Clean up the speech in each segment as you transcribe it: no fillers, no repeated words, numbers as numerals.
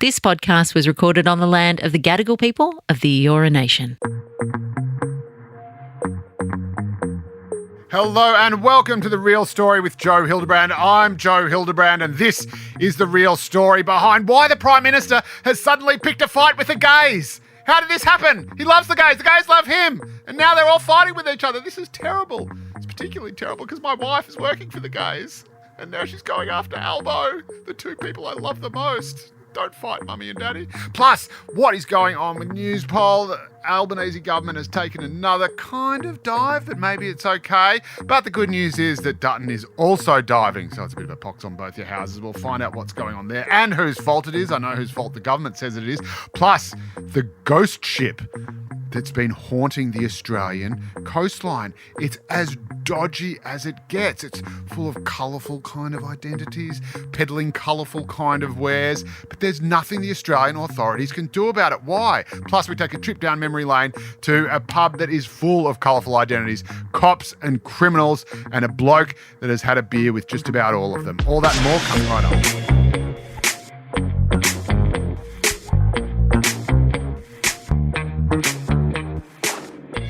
This podcast was recorded on the land of the Gadigal people of the Eora Nation. Hello and welcome to The Real Story with Joe Hildebrand. I'm Joe Hildebrand and this is the real story behind why the Prime Minister has suddenly picked a fight with the gays. How did this happen? He loves the gays love him, and now they're all fighting with each other. This is terrible. It's particularly terrible because my wife is working for the gays and now she's going after Albo, the two people I love the most. Don't fight, Mummy and Daddy. Plus, what is going on with Newspoll? The Albanese government has taken another kind of dive, but maybe it's okay. But the good news is that Dutton is also diving, so it's a bit of a pox on both your houses. We'll find out what's going on there and whose fault it is. I know whose fault the government says it is. Plus, the ghost ship that's been haunting the Australian coastline. It's as dodgy as it gets. It's full of colourful kind of identities, peddling colourful kind of wares, but there's nothing the Australian authorities can do about it. Why? Plus, we take a trip down memory lane to a pub that is full of colourful identities, cops and criminals, and a bloke that has had a beer with just about all of them. All that and more coming right up.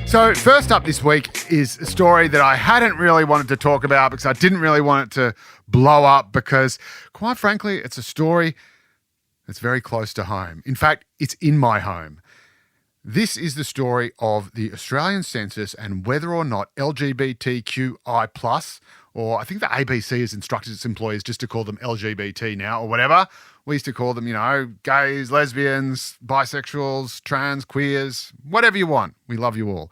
So first up this week is a story that I hadn't really wanted to talk about because I didn't really want it to blow up because, quite frankly, it's a story that's very close to home. In fact, it's in my home. This is the story of the Australian Census and whether or not LGBTQI+, or I think the ABC has instructed its employees just to call them LGBT now or whatever. We used to call them, gays, lesbians, bisexuals, trans, queers, whatever you want. We love you all.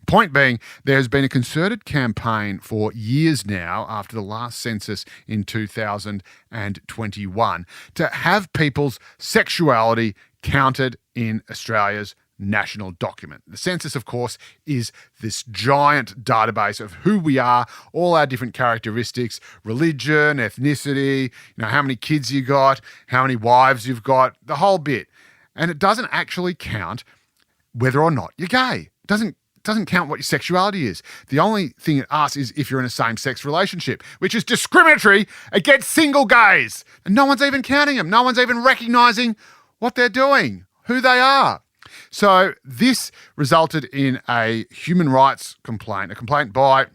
Point being, there has been a concerted campaign for years now after the last census in 2021 to have people's sexuality counted in Australia's national document. The census, of course, is this giant database of who we are, all our different characteristics, religion, ethnicity, how many kids you got, how many wives you've got, the whole bit. And it doesn't actually count whether or not you're gay. It doesn't count what your sexuality is. The only thing it asks is if you're in a same-sex relationship, which is discriminatory against single gays. And no one's even counting them. No one's even recognising what they're doing, who they are. So this resulted in a human rights complaint, a complaint by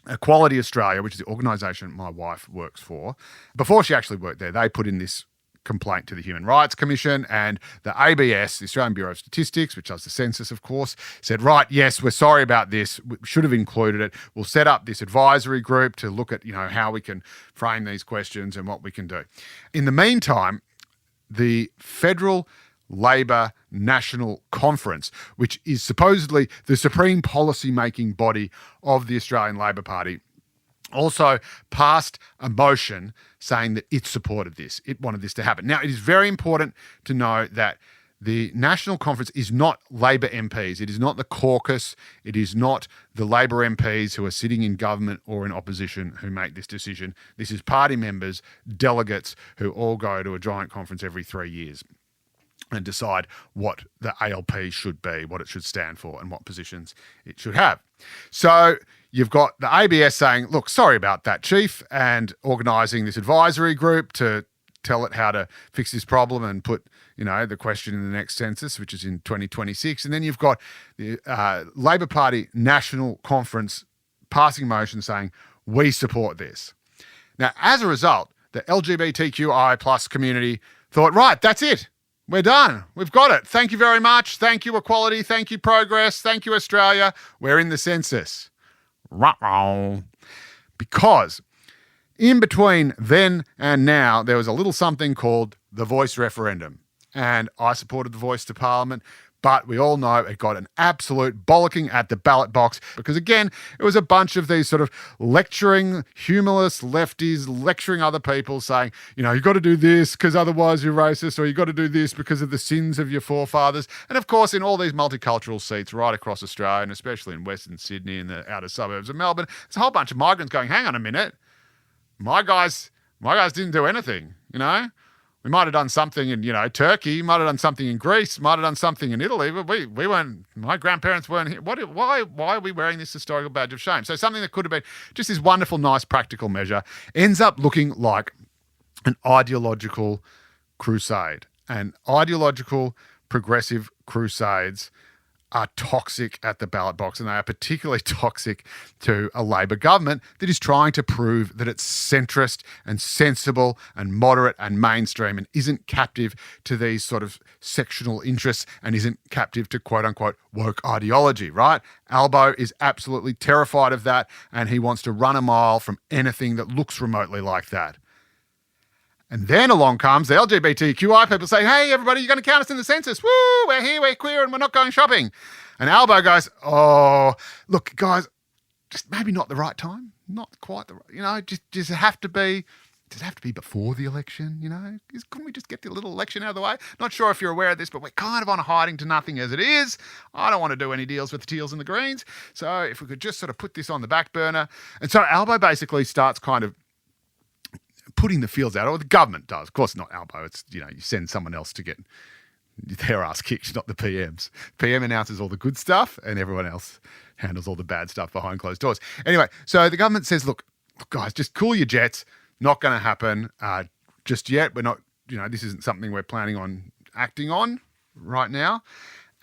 Equality Australia, which is the organisation my wife works for. Before she actually worked there, they put in this complaint to the Human Rights Commission, and the ABS, the Australian Bureau of Statistics, which does the census, of course, said, right, yes, we're sorry about this. We should have included it. We'll set up this advisory group to look at, how we can frame these questions and what we can do. In the meantime, the Federal Labor National Conference, which is supposedly the supreme policy-making body of the Australian Labor Party, also passed a motion saying that it supported this. It wanted this to happen. Now, it is very important to know that the National Conference is not Labor MPs. It is not the caucus. It is not the Labor MPs who are sitting in government or in opposition who make this decision. This is party members, delegates who all go to a giant conference every 3 years and decide what the ALP should be, what it should stand for, and what positions it should have. So you've got the ABS saying, look, sorry about that, Chief, and organising this advisory group to tell it how to fix this problem and put, the question in the next census, which is in 2026. And then you've got the Labor Party National Conference passing a motion saying, we support this. Now, as a result, the LGBTQI+ community thought, right, that's it. We're done. We've got it. Thank you very much. Thank you, Equality. Thank you, Progress. Thank you, Australia. We're in the census. Because in between then and now, there was a little something called the Voice referendum. And I supported the Voice to Parliament, but we all know it got an absolute bollocking at the ballot box because, again, it was a bunch of these sort of lecturing, humorless lefties lecturing other people saying, you've got to do this because otherwise you're racist, or you've got to do this because of the sins of your forefathers. And, of course, in all these multicultural seats right across Australia, and especially in Western Sydney and the outer suburbs of Melbourne, there's a whole bunch of migrants going, hang on a minute, my guys didn't do anything, We might have done something in, Turkey, might have done something in Greece, might have done something in Italy, but we weren't, my grandparents weren't here. Why are we wearing this historical badge of shame? So something that could have been just this wonderful, nice, practical measure ends up looking like an ideological crusade. and ideological progressive crusades are toxic at the ballot box, and they are particularly toxic to a Labor government that is trying to prove that it's centrist and sensible and moderate and mainstream and isn't captive to these sort of sectional interests and isn't captive to quote-unquote woke ideology, right? Albo is absolutely terrified of that, and he wants to run a mile from anything that looks remotely like that. And then along comes the LGBTQI people say, hey, everybody, you're going to count us in the census. Woo, we're here, we're queer, and we're not going shopping. And Albo goes, oh, look, guys, just maybe not the right time. Not quite the right, does it have to be before the election, Couldn't we just get the little election out of the way? Not sure if you're aware of this, but we're kind of on a hiding to nothing as it is. I don't want to do any deals with the teals and the greens. So if we could just sort of put this on the back burner. And so Albo basically starts kind of putting the fields out, or the government does. Of course, not Albo. It's, you send someone else to get their ass kicked, not the PMs. PM announces all the good stuff and everyone else handles all the bad stuff behind closed doors. Anyway, so the government says, look guys, just cool your jets. Not going to happen just yet. We're not, this isn't something we're planning on acting on right now.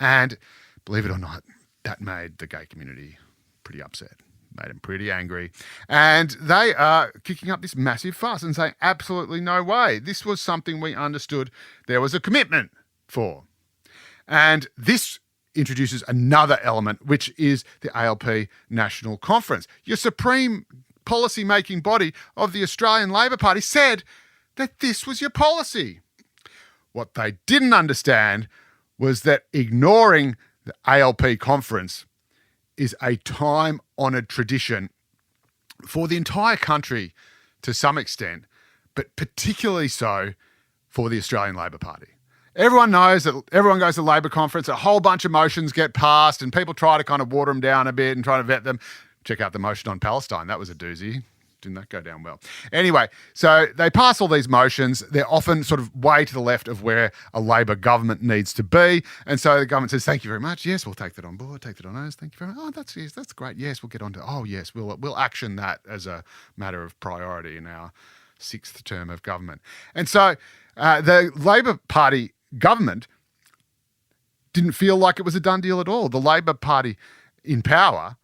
And believe it or not, that made the gay community pretty upset. Made them pretty angry. And they are kicking up this massive fuss and saying, absolutely no way. This was something we understood there was a commitment for. And this introduces another element, which is the ALP National Conference. Your supreme policy-making body of the Australian Labor Party said that this was your policy. What they didn't understand was that ignoring the ALP conference is a time-honoured tradition for the entire country to some extent, but particularly so for the Australian Labor Party. Everyone knows that everyone goes to the Labor conference, a whole bunch of motions get passed and people try to kind of water them down a bit and try to vet them. Check out the motion on Palestine. That was a doozy. Didn't that go down well? Anyway, so they pass all these motions. They're often sort of way to the left of where a Labor government needs to be. And so the government says, thank you very much. Yes, we'll take that on board. Take that on us. Thank you very much. Oh, that's great. Yes, we'll get on to, yes, we'll action that as a matter of priority in our 6th term of government. And so the Labor Party government didn't feel like it was a done deal at all. The Labor Party in power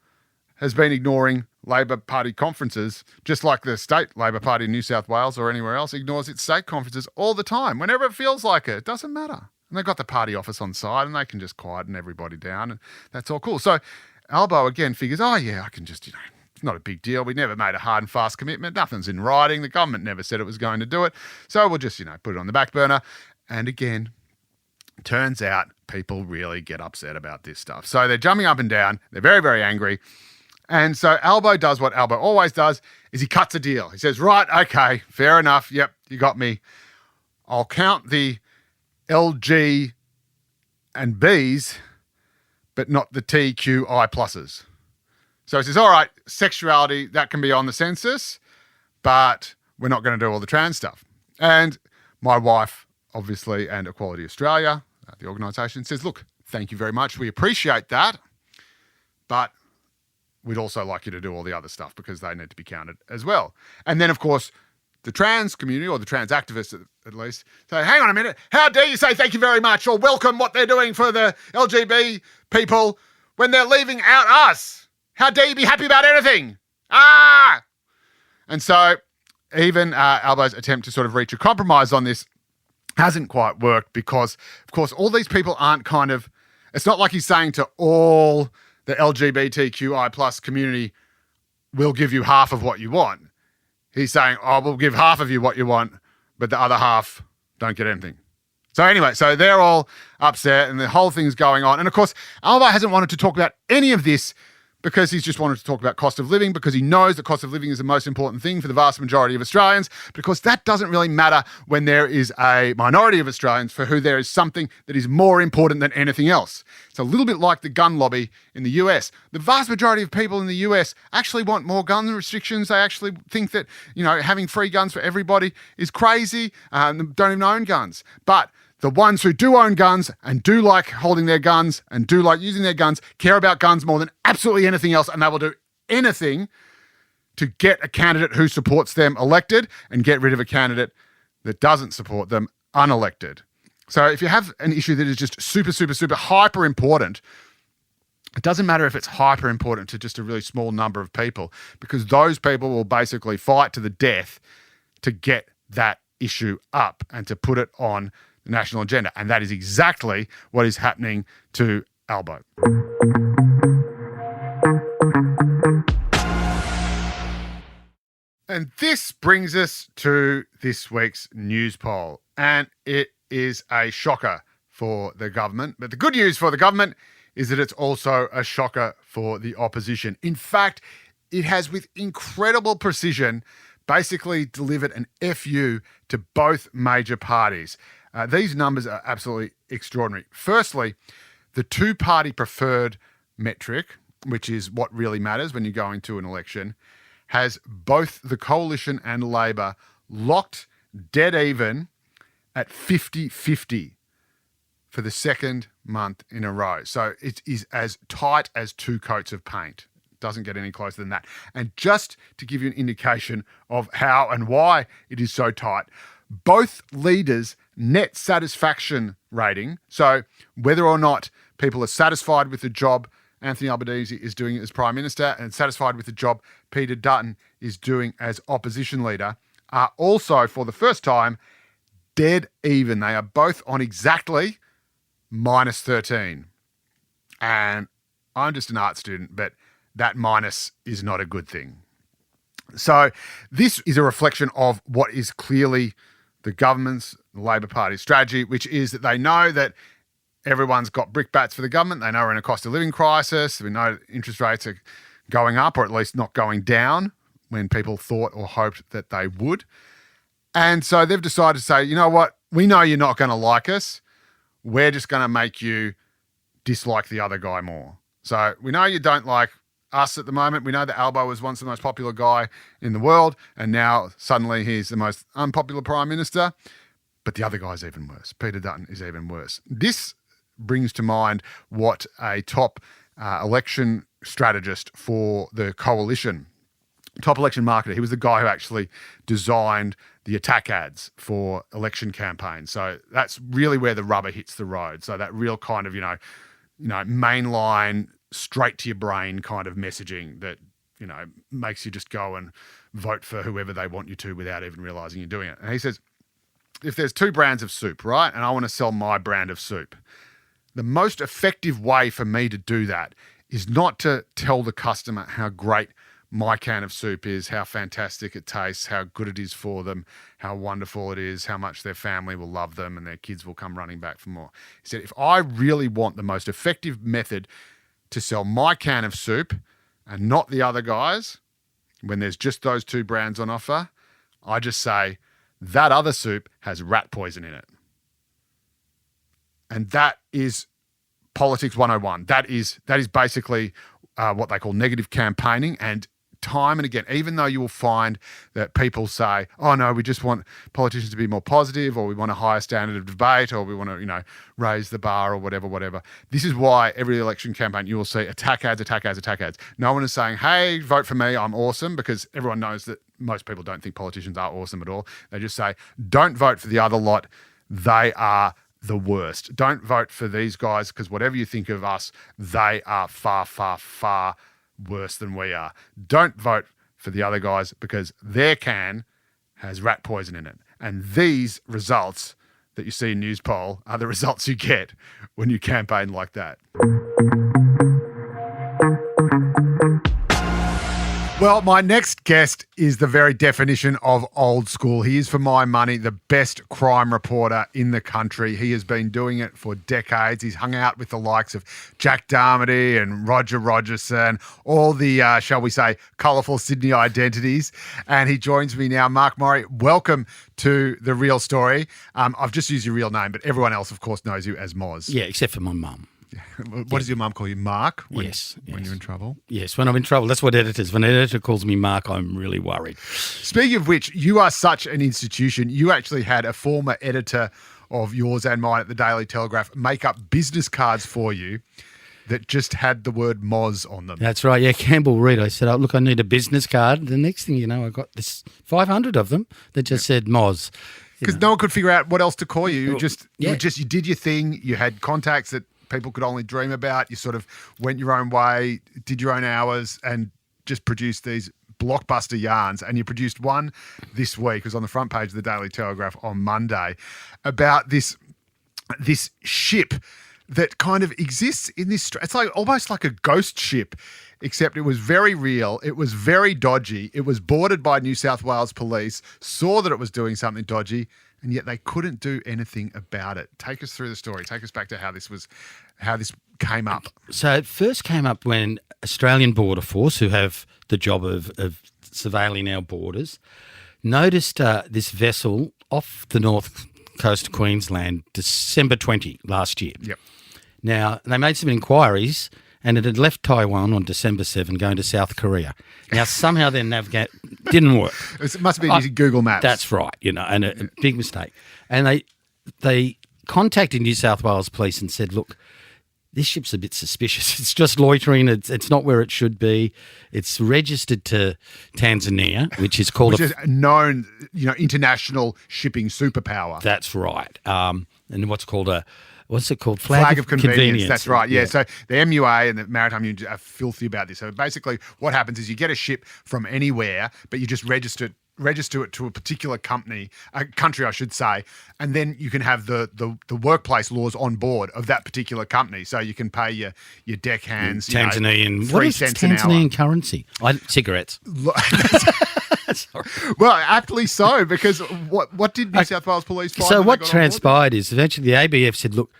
has been ignoring Labor Party conferences, just like the state Labor Party in New South Wales or anywhere else ignores its state conferences all the time, whenever it feels like it. It doesn't matter. And they've got the party office on side and they can just quieten everybody down and that's all cool. So Albo again figures, I can just, it's not a big deal. We never made a hard and fast commitment. Nothing's in writing. The government never said it was going to do it. So we'll just, put it on the back burner. And again, turns out people really get upset about this stuff. So they're jumping up and down. They're very, very angry. And so Albo does what Albo always does, is he cuts a deal. He says, right, okay, fair enough. Yep, you got me. I'll count the LG and Bs, but not the TQI pluses. So he says, all right, sexuality, that can be on the census, but we're not going to do all the trans stuff. And my wife, obviously, and Equality Australia, the organisation, says, look, thank you very much. We appreciate that, but we'd also like you to do all the other stuff because they need to be counted as well. And then, of course, the trans community, or the trans activists at least, say, hang on a minute, how dare you say thank you very much or welcome what they're doing for the LGB people when they're leaving out us? How dare you be happy about anything? And so even Albo's attempt to sort of reach a compromise on this hasn't quite worked because, of course, all these people aren't it's not like he's saying to all the LGBTQI plus community, we'll give you half of what you want. He's saying, we'll give half of you what you want, but the other half don't get anything. So anyway, so they're all upset and the whole thing's going on. And of course, Albo hasn't wanted to talk about any of this because he's just wanted to talk about cost of living because he knows that cost of living is the most important thing for the vast majority of Australians, because that doesn't really matter when there is a minority of Australians for who there is something that is more important than anything else. It's a little bit like the gun lobby in the US. The vast majority of people in the US actually want more gun restrictions. They actually think that, having free guns for everybody is crazy, don't even own guns. But the ones who do own guns and do like holding their guns and do like using their guns care about guns more than absolutely anything else, and they will do anything to get a candidate who supports them elected and get rid of a candidate that doesn't support them unelected. So if you have an issue that is just super, super, super hyper important, it doesn't matter if it's hyper important to just a really small number of people, because those people will basically fight to the death to get that issue up and to put it on the national agenda. And that is exactly what is happening to Albo. And this brings us to this week's news poll. And it is a shocker for the government. But the good news for the government is that it's also a shocker for the opposition. In fact, it has with incredible precision basically delivered an FU to both major parties. These numbers are absolutely extraordinary. Firstly, the two-party preferred metric, which is what really matters when you're going to an election, has both the Coalition and Labor locked dead even at 50-50 for the second month in a row. So it is as tight as two coats of paint. Doesn't get any closer than that. And just to give you an indication of how and why it is so tight, both leaders' net satisfaction rating, so whether or not people are satisfied with the job Anthony Albanese is doing as Prime Minister and satisfied with the job Peter Dutton is doing as opposition leader, are also, for the first time, dead even. They are both on exactly -13. And I'm just an art student, but that minus is not a good thing. So this is a reflection of what is clearly the government's, the Labor Party's strategy, which is that they know that everyone's got brickbats for the government. They know we're in a cost of living crisis. We know interest rates are going up, or at least not going down when people thought or hoped that they would. And so they've decided to say, you know what? We know you're not going to like us. We're just going to make you dislike the other guy more. So we know you don't like us at the moment. We know that Albo was once the most popular guy in the world, and now suddenly he's the most unpopular Prime Minister. But the other guy's even worse. Peter Dutton is even worse. This brings to mind what a top election strategist for the Coalition, top election marketer, he was the guy who actually designed the attack ads for election campaigns. So that's really where the rubber hits the road. So that real kind of, mainline, straight to your brain kind of messaging that, makes you just go and vote for whoever they want you to without even realizing you're doing it. And he says, if there's two brands of soup, right, and I want to sell my brand of soup, the most effective way for me to do that is not to tell the customer how great my can of soup is, how fantastic it tastes, how good it is for them, how wonderful it is, how much their family will love them and their kids will come running back for more. He said, if I really want the most effective method to sell my can of soup and not the other guys, when there's just those two brands on offer, I just say, that other soup has rat poison in it. And that is politics 101. That is basically what they call negative campaigning. And time and again, even though you will find that people say, oh no, we just want politicians to be more positive, or we want a higher standard of debate, or we want to, raise the bar, or whatever. This is why every election campaign you will see attack ads. No one is saying, hey, vote for me, I'm awesome, because everyone knows that most people don't think politicians are awesome at all. They just say, don't vote for the other lot. They are the worst. Don't vote for these guys, because whatever you think of us, they are far, far, far worse than we are. Don't vote for the other guys, because their can has rat poison in it. And these results that you see in news poll are the results you get when you campaign like that. Well, my next guest is the very definition of old school. He is, for my money, the best crime reporter in the country. He has been doing it for decades. He's hung out with the likes of Jack Darmody and Roger Rogerson, all the, shall we say, colourful Sydney identities. And he joins me now. Moz Morri, welcome to The Real Story. I've just used your real name, but everyone else, of course, knows you as Moz. Yeah, except for my mum. What does your mum call you? Mark? When Yes. you're in trouble? Yes, when I'm in trouble. That's what editors. When an editor calls me Mark, I'm really worried. Speaking of which, you are such an institution. You actually had a former editor of yours and mine at the Daily Telegraph make up business cards for you that just had the word Moz on them. That's right. Yeah, Campbell Reid. I said, oh, look, I need a business card. The next thing you know, I got this 500 of them that just said Moz. Because no one could figure out what else to call you. Yeah. You did your thing. You had contacts that people could only dream about. You sort of went your own way, did your own hours, and just produced these blockbuster yarns. And you produced one this week. It was on the front page of the Daily Telegraph on Monday about this ship that kind of exists in this. It's like almost like a ghost ship, except it was very real. It was very dodgy. It was boarded by New South Wales police, saw that it was doing something dodgy, and yet they couldn't do anything about it. Take us through the story. Take us back to how this came up. So it first came up when Australian Border Force, who have the job of surveilling our borders, noticed this vessel off the north coast of Queensland December 20 last year. Yep. Now, they made some inquiries and it had left Taiwan on December 7 going to South Korea. Now, somehow their navigate didn't work. It must have been using Google Maps. That's right, and a big mistake. And they contacted New South Wales Police and said, look, this ship's a bit suspicious. It's just loitering. It's not where it should be. It's registered to Tanzania, which is called is known, international shipping superpower. That's right. And what's it called? Flag of convenience. That's right. Yeah. So the MUA and the Maritime Union are filthy about this. So basically, what happens is you get a ship from anywhere, but you just register it to a particular country, I should say, and then you can have the workplace laws on board of that particular company. So you can pay your deckhands Tanzanian 3 cents an hour. Tanzanian currency? Cigarettes. Well, aptly so, because what did New South Wales Police find? So what transpired is eventually the ABF said, look,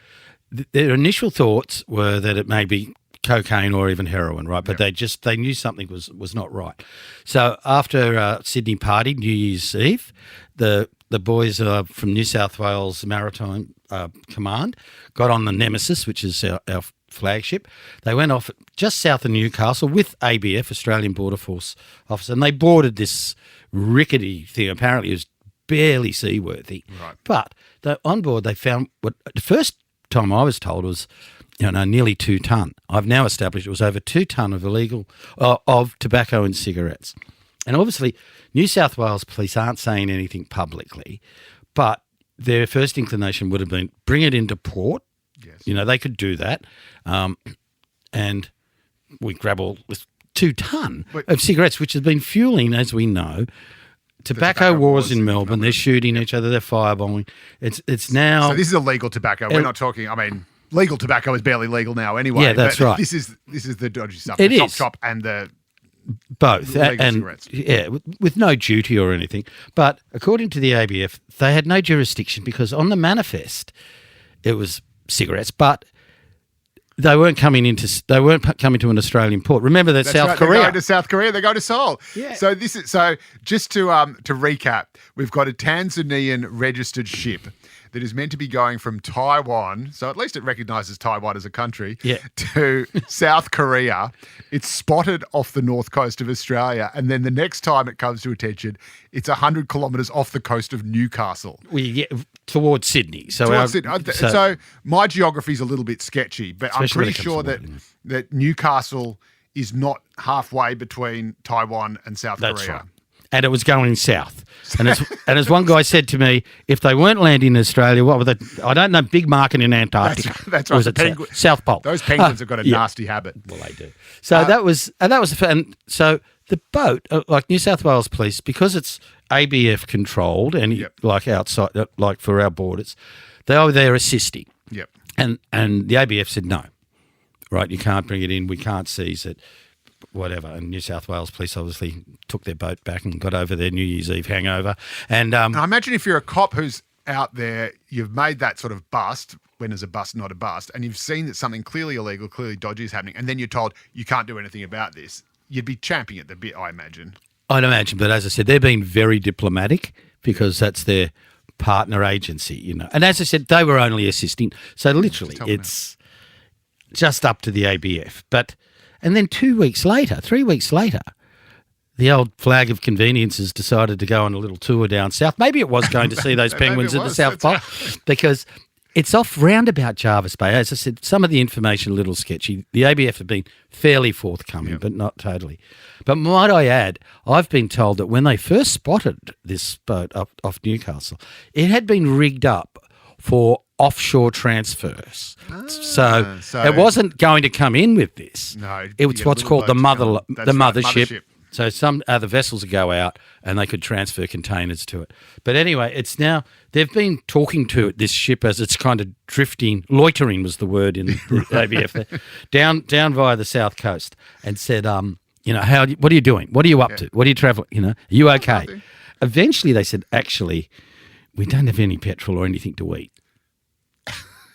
their initial thoughts were that it may be cocaine or even heroin, right? But they knew something was not right. So after Sydney partied New Year's Eve, the boys from New South Wales Maritime Command got on the Nemesis, which is our flagship. They went off just south of Newcastle with ABF, Australian Border Force officers, and they boarded this rickety thing. Apparently it was barely seaworthy. Right. But on board they found what the first time I was told was nearly 2 ton. I've now established it was over 2 ton of illegal of tobacco and cigarettes. And obviously, New South Wales Police aren't saying anything publicly, but their first inclination would have been bring it into port. Yes. They could do that, and we grab all this 2 ton of cigarettes, which has been fueling, as we know, tobacco wars in Melbourne. They're shooting each other. They're firebombing. It's now. So this is illegal tobacco. We're not talking. I mean, legal tobacco is barely legal now anyway. Yeah, that's right. This is the dodgy stuff. It the is. Chop and the both legal and cigarettes. Yeah, with no duty or anything. But according to the ABF, they had no jurisdiction because on the manifest it was cigarettes, but they weren't coming to an Australian port. Remember that South Korea. They go to South Korea. They go to Seoul. Yeah. So just to recap, we've got a Tanzanian registered ship that is meant to be going from Taiwan, so at least it recognises Taiwan as a country, to South Korea. It's spotted off the north coast of Australia, and then the next time it comes to attention, it's 100 kilometres off the coast of Newcastle. Towards Sydney. So my geography's a little bit sketchy, but I'm pretty sure that Newcastle is not halfway between Taiwan and South Korea. That's right. And it was going south. And as one guy said to me, if they weren't landing in Australia, what were they? I don't know, big market in Antarctica. That's right. Was it South Pole? Those penguins have got a nasty habit. Well, they do. So that was so the boat, like New South Wales Police, because it's ABF controlled and like outside, like for our borders, they are there assisting. Yep. And the ABF said no, right? You can't bring it in. We can't seize it. Whatever, and New South Wales Police obviously took their boat back and got over their New Year's Eve hangover. And I imagine if you're a cop who's out there, you've made that sort of bust, when there's a bust, not a bust, and you've seen that something clearly illegal, clearly dodgy is happening, and then you're told you can't do anything about this, you'd be champing at the bit, I imagine. I'd imagine, but as I said, they're being very diplomatic because that's their partner agency, And as I said, they were only assisting. So literally, it's just up to the ABF. And then 3 weeks later, the old flag of conveniences decided to go on a little tour down south. Maybe it was going to see those penguins at the South Pole because It's off roundabout Jarvis Bay. As I said, some of the information a little sketchy. The ABF have been fairly forthcoming, but not totally. But might I add, I've been told that when they first spotted this boat off Newcastle, it had been rigged up for offshore transfers. So it wasn't going to come in with this. No, it was what's called the mothership. So some other vessels would go out and they could transfer containers to it. But anyway, it's now, they've been talking to this ship as it's kind of drifting, loitering was the word in the ABF, down via the south coast, and said, what are you doing? What are you up to? What are you traveling? Are you okay? Eventually they said, actually, we don't have any petrol or anything to eat.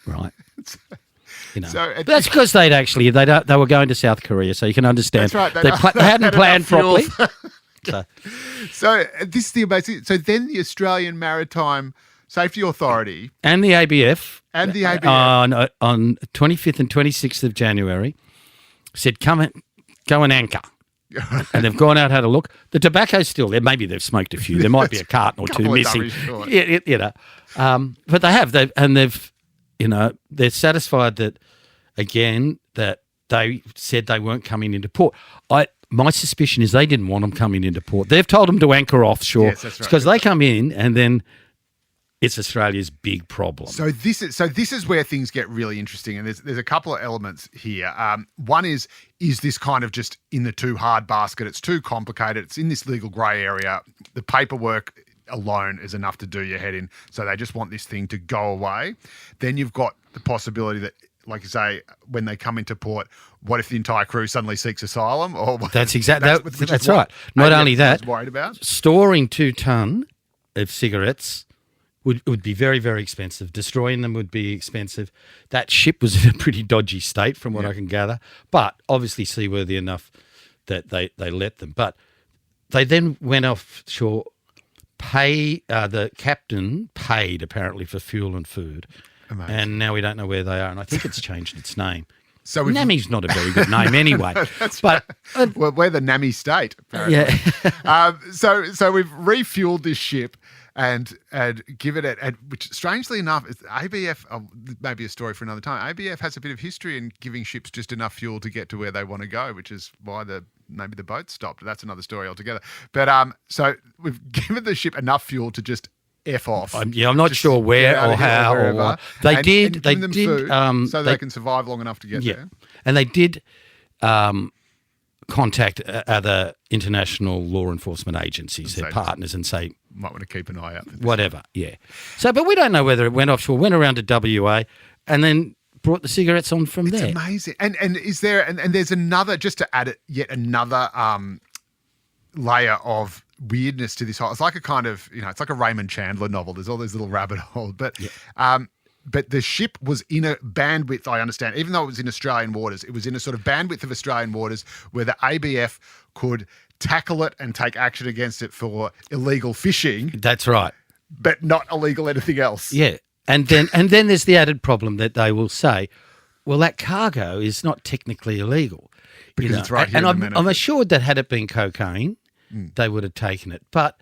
Right. So but that's because they were going to South Korea, so you can understand. That's right. They hadn't planned properly. So this is the amazing. So then the Australian Maritime Safety Authority and the ABF on 25th and 26th of January said, go and anchor. And they've gone out, had a look. The tobacco's still there. Maybe they've smoked a few. There might be a carton or two missing. But they have. They're satisfied that, again, that they said they weren't coming into port. My suspicion is they didn't want them coming into port. They've told them to anchor offshore. Yes, that's right. Because they come in and then it's Australia's big problem. So this is where things get really interesting, and there's a couple of elements here. One is this kind of just in the too hard basket? It's too complicated. It's in this legal grey area. The paperwork alone is enough to do your head in. So they just want this thing to go away. Then you've got the possibility that, like you say, when they come into port, what if the entire crew suddenly seeks asylum? Or that's exactly that's right. Not only that, worried about storing 2 ton of cigarettes would be very, very expensive. Destroying them would be expensive. That ship was in a pretty dodgy state, from what I can gather, but obviously seaworthy enough that they let them. But they then went offshore. The captain paid apparently for fuel and food. Amazing. And now we don't know where they are, and I think it's changed its name. So NAMI's not a very good name anyway. But well, we're the NAMI state, apparently. Yeah. So we've refueled this ship and give it which, strangely enough, is ABF, maybe a story for another time. ABF has a bit of history in giving ships just enough fuel to get to where they want to go, which is why maybe the boat stopped. That's another story altogether. But so we've given the ship enough fuel to just F off. I'm not sure where or how or what. They did food so they can survive long enough to get there. And they did contact other international law enforcement agencies, their partners, and say, might want to keep an eye out for this. Whatever, yeah. So, but we don't know whether it went offshore, went around to WA, and then brought the cigarettes on from there. It's amazing. And is there and there's another, just to add yet another layer of weirdness to this whole. It's like a kind of, it's like a Raymond Chandler novel. There's all these little rabbit holes, but the ship was in a bandwidth, I understand, even though it was in Australian waters, it was in a sort of bandwidth of Australian waters where the ABF could tackle it and take action against it for illegal fishing. That's right. But not illegal anything else. Yeah. And then there's the added problem that they will say, well, that cargo is not technically illegal. Because it's right here. And I'm assured that had it been cocaine, they would have taken it. But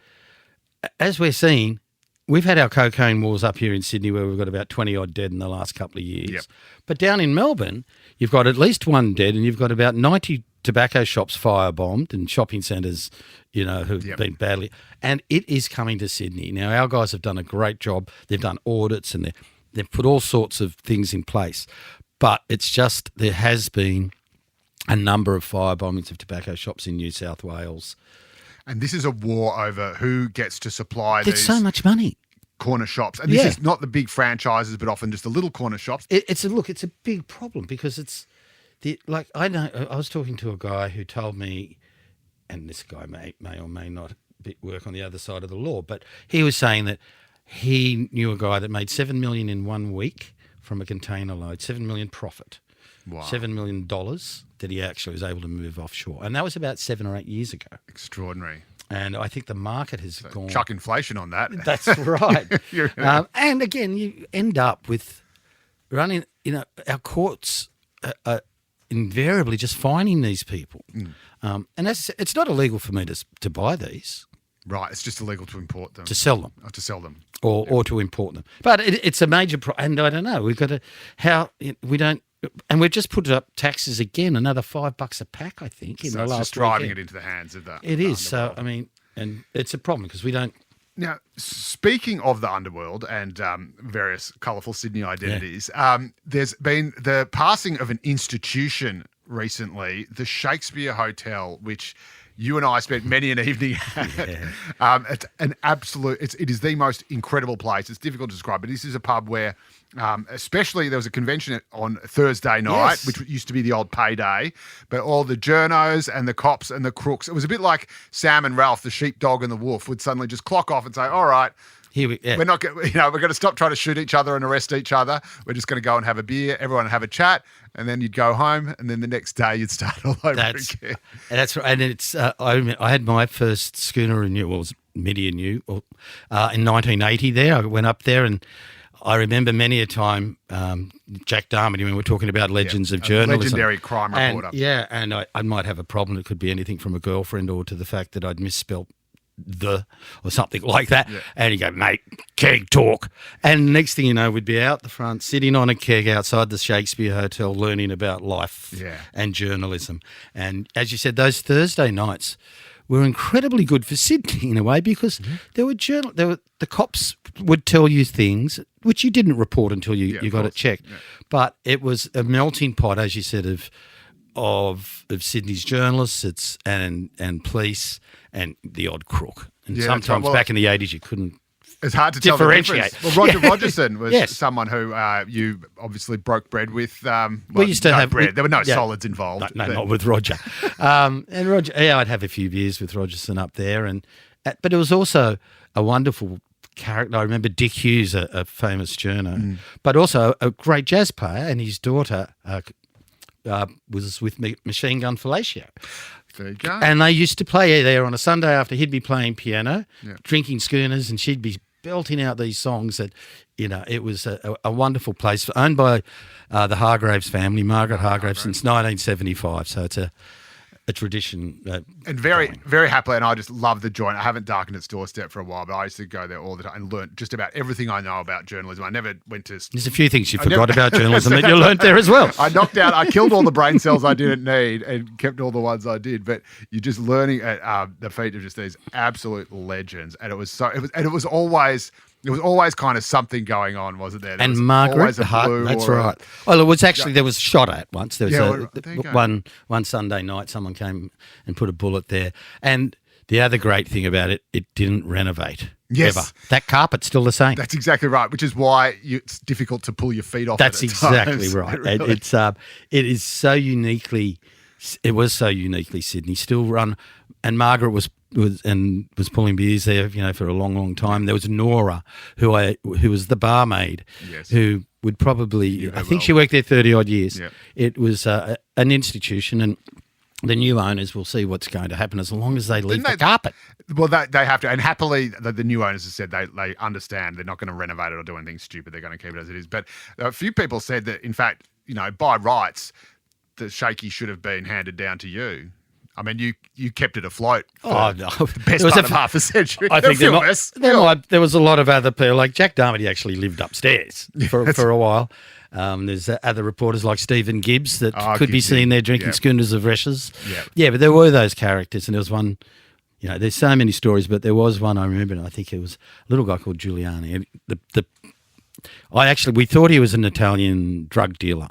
as we're seeing, we've had our cocaine wars up here in Sydney where we've got about 20 odd dead in the last couple of years. Yep. But down in Melbourne, you've got at least 1 dead and you've got about 90 tobacco shops firebombed and shopping centres, who've been badly. And it is coming to Sydney. Now, our guys have done a great job. They've done audits and they've put all sorts of things in place. But it's just there has been a number of firebombings of tobacco shops in New South Wales. And this is a war over who gets to supply There's so much money. Corner shops. And this is not the big franchises, but often just the little corner shops. It's a big problem because it's I was talking to a guy who told me, and this guy may or may not work on the other side of the law, but he was saying that he knew a guy that made $7 million in 1 week from a container load, $7 million profit. Wow. $7 million that he actually was able to move offshore. And that was about 7 or 8 years ago. Extraordinary. And I think the market has gone... Chuck inflation on that. That's right. And again, you end up with running, our courts are invariably just fining these people. And it's not illegal for me to buy these. Right. It's just illegal to import them. to sell them. To sell them. Or to import them. But it's a major and I don't know. We've got to we don't, and we've just put up taxes again, another $5 a pack, I think, in So the it's last just driving weekend. it into the hands of the It is. So underworld. I mean, and it's a problem because we don't. Now, speaking of the underworld and various colourful Sydney identities, there's been the passing of an institution recently, the Shakespeare Hotel, which you and I spent many an evening at. It's an absolute, it is the most incredible place. It's difficult to describe, but this is a pub where, especially there was a convention on Thursday night, Yes. which used to be the old payday, but all the journos and the cops and the crooks, it was a bit like Sam and Ralph, the sheepdog and the wolf, would suddenly just clock off and say, all right, Here we're not going we're going to stop trying to shoot each other and arrest each other. We're just going to go and have a beer, everyone have a chat, and then you'd go home, and then the next day you'd start all over again. That's right. And it's I had my first schooner renewal, well, it was mid-year in 1980 there. I went up there and I remember many a time Jack Darmody, when we're talking about legends of a journalism. legendary crime reporter. And I might have a problem. It could be anything from a girlfriend or to the fact that I'd misspelt or something like that. Yeah. And he'd go, mate, keg talk. And next thing you know, we'd be out the front, sitting on a keg outside the Shakespeare Hotel, learning about life and journalism. And as you said, those Thursday nights were incredibly good for Sydney in a way because there were the cops would tell you things which you didn't report until you got it checked. Yeah. But it was a melting pot, as you said, of Sydney's journalists and police and the odd crook. And sometimes back in the 80s you couldn't It's hard to tell the differentiate. difference. Well, Roger Rogerson was Someone who you obviously broke bread with. We used to have bread. There were no solids involved. No, not with Roger. And Roger, I'd have a few beers with Rogerson up there, but it was also a wonderful character. I remember Dick Hughes, a famous journo, but also a great jazz player, and his daughter was with Machine Gun Fellatio. There you go. And they used to play there on a Sunday after. He'd be playing piano, drinking schooners, and she'd be belting out these songs that, it was a wonderful place owned by the Hargraves family, Margaret Hargraves, since 1975. So it's a tradition. And very, very happily, and I just love the joint. I haven't darkened its doorstep for a while, but I used to go there all the time and learn just about everything I know about journalism. I never went to... There's a few things you forgot about journalism that you learnt there as well. I killed all the brain cells I didn't need and kept all the ones I did, but you're just learning at the feet of just these absolute legends. And it was always kind of something going on, wasn't there? And Margaret, that's right. Well, it was actually, there was shot at once. There was one Sunday night, someone came and put a bullet there. And the other great thing about it, it didn't renovate. Yes. Ever. That carpet's still the same. That's exactly right, which is why it's difficult to pull your feet off. That's exactly right. Really. It is so uniquely, it was so uniquely Sydney, still run. And Margaret was pulling beers there, for a long, long time. There was Nora, who was the barmaid, who would probably, I think she worked there 30 odd years. Yeah. It was an institution, and the new owners will see what's going to happen as long as they leave the carpet. Well, they have to, and happily, the new owners have said they understand they're not going to renovate it or do anything stupid. They're going to keep it as it is. But a few people said that, in fact, by rights, the shaky should have been handed down to you. I mean, you kept it afloat for the best part of half a century. I think there was a lot of other people, like Jack Darmody actually lived upstairs for a while. There's other reporters like Stephen Gibbs that could be seen there drinking schooners of Reshes. Yeah, but there were those characters, and there was one, there's so many stories, but there was one I remember, and I think it was a little guy called Giuliani. We thought he was an Italian drug dealer.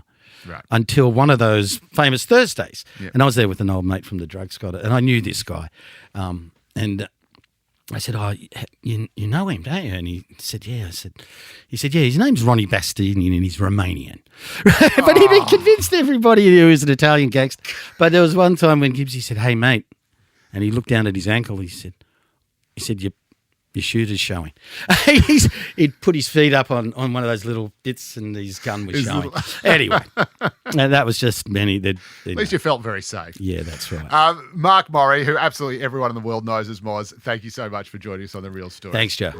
Right. Until one of those famous Thursdays. Yep. And I was there with an old mate from the drug squad, and I knew this guy. And I said, you know him, don't you? And he said, yeah. He said, yeah, his name's Ronnie Bastini and he's Romanian. But he convinced everybody he was an Italian gangster. But there was one time when Gibbsy said, hey, mate, and he looked down at his ankle, he said, your shooter's showing. He'd put his feet up on one of those little bits and his gun was showing. Anyway, and that was just many. At least you felt very safe. Yeah, that's right. Moz Morri, who absolutely everyone in the world knows as Moz, thank you so much for joining us on The Real Story. Thanks, Joe.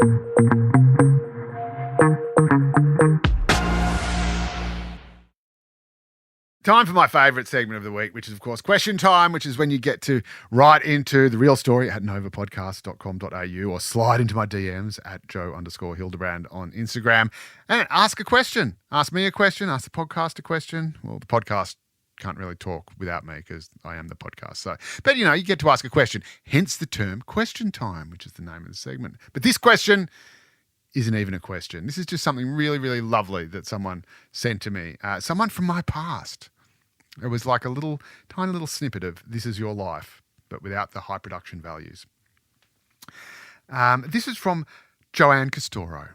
Time for my favourite segment of the week, which is, of course, question time, which is when you get to write into the real story at novapodcast.com.au or slide into my DMs at Joe_Hildebrand on Instagram and ask a question. Ask me a question, ask the podcast a question. Well, the podcast can't really talk without me because I am the podcast. So, but, you get to ask a question, hence the term question time, which is the name of the segment. But this question isn't even a question. This is just something really, really lovely that someone sent to me, someone from my past. It was like a tiny little snippet of This Is Your Life, but without the high production values. This is from Joanne Castoro.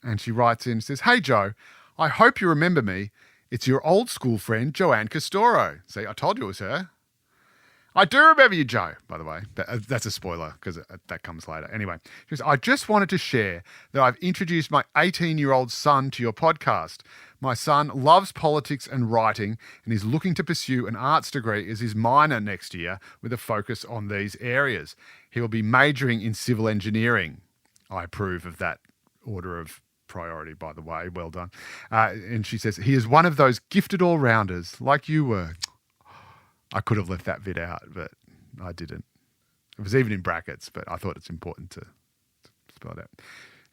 And she writes in, says, "Hey, Joe, I hope you remember me. It's your old school friend, Joanne Castoro." See, I told you it was her. I do remember you, Joe, by the way. That's a spoiler because that comes later. Anyway, she says, "I just wanted to share that I've introduced my 18-year-old son to your podcast. My son loves politics and writing and is looking to pursue an arts degree as his minor next year with a focus on these areas. He will be majoring in civil engineering." I approve of that order of priority, by the way. Well done. And she says, "He is one of those gifted all-rounders like you were." I could have left that bit out, but I didn't. It was even in brackets, but I thought it's important to spell it out.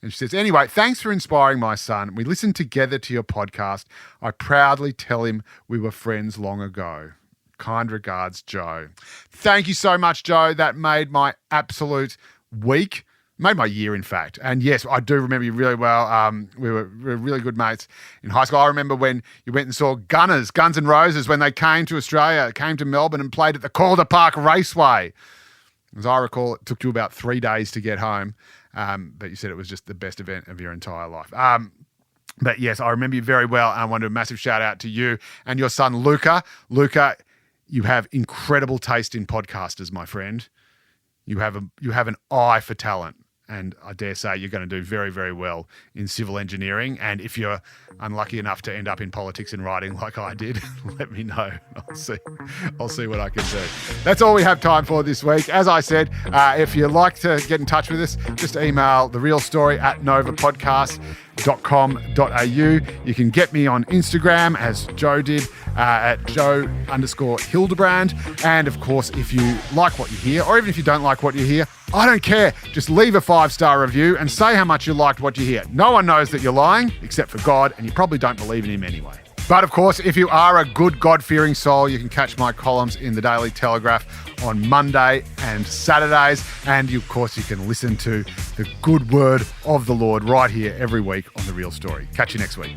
And she says, "Anyway, thanks for inspiring my son. We listened together to your podcast. I proudly tell him we were friends long ago. Kind regards, Joe." Thank you so much, Joe. That made my absolute week. Made my year, in fact. And yes, I do remember you really well. We were really good mates in high school. I remember when you went and saw Guns N' Roses, when they came to Australia, came to Melbourne and played at the Calder Park Raceway. As I recall, it took you about 3 days to get home. But you said it was just the best event of your entire life. But yes, I remember you very well. I want to do a massive shout out to you and your son, Luca. Luca, you have incredible taste in podcasters, my friend. You have an eye for talent. And I dare say you're going to do very, very well in civil engineering. And if you're unlucky enough to end up in politics and writing like I did, let me know. I'll see what I can do. That's all we have time for this week. As I said, if you'd like to get in touch with us, just email therealstory@novapodcast.com.au. You can get me on Instagram, as Joe did, at Joe_Hildebrand. And of course, if you like what you hear, or even if you don't like what you hear, I don't care. Just leave a 5-star review and say how much you liked what you hear. No one knows that you're lying, except for God, and you probably don't believe in him anyway. But of course, if you are a good God-fearing soul, you can catch my columns in the Daily Telegraph on Monday and Saturdays. And of course, you can listen to the good word of the Lord right here every week on The Real Story. Catch you next week.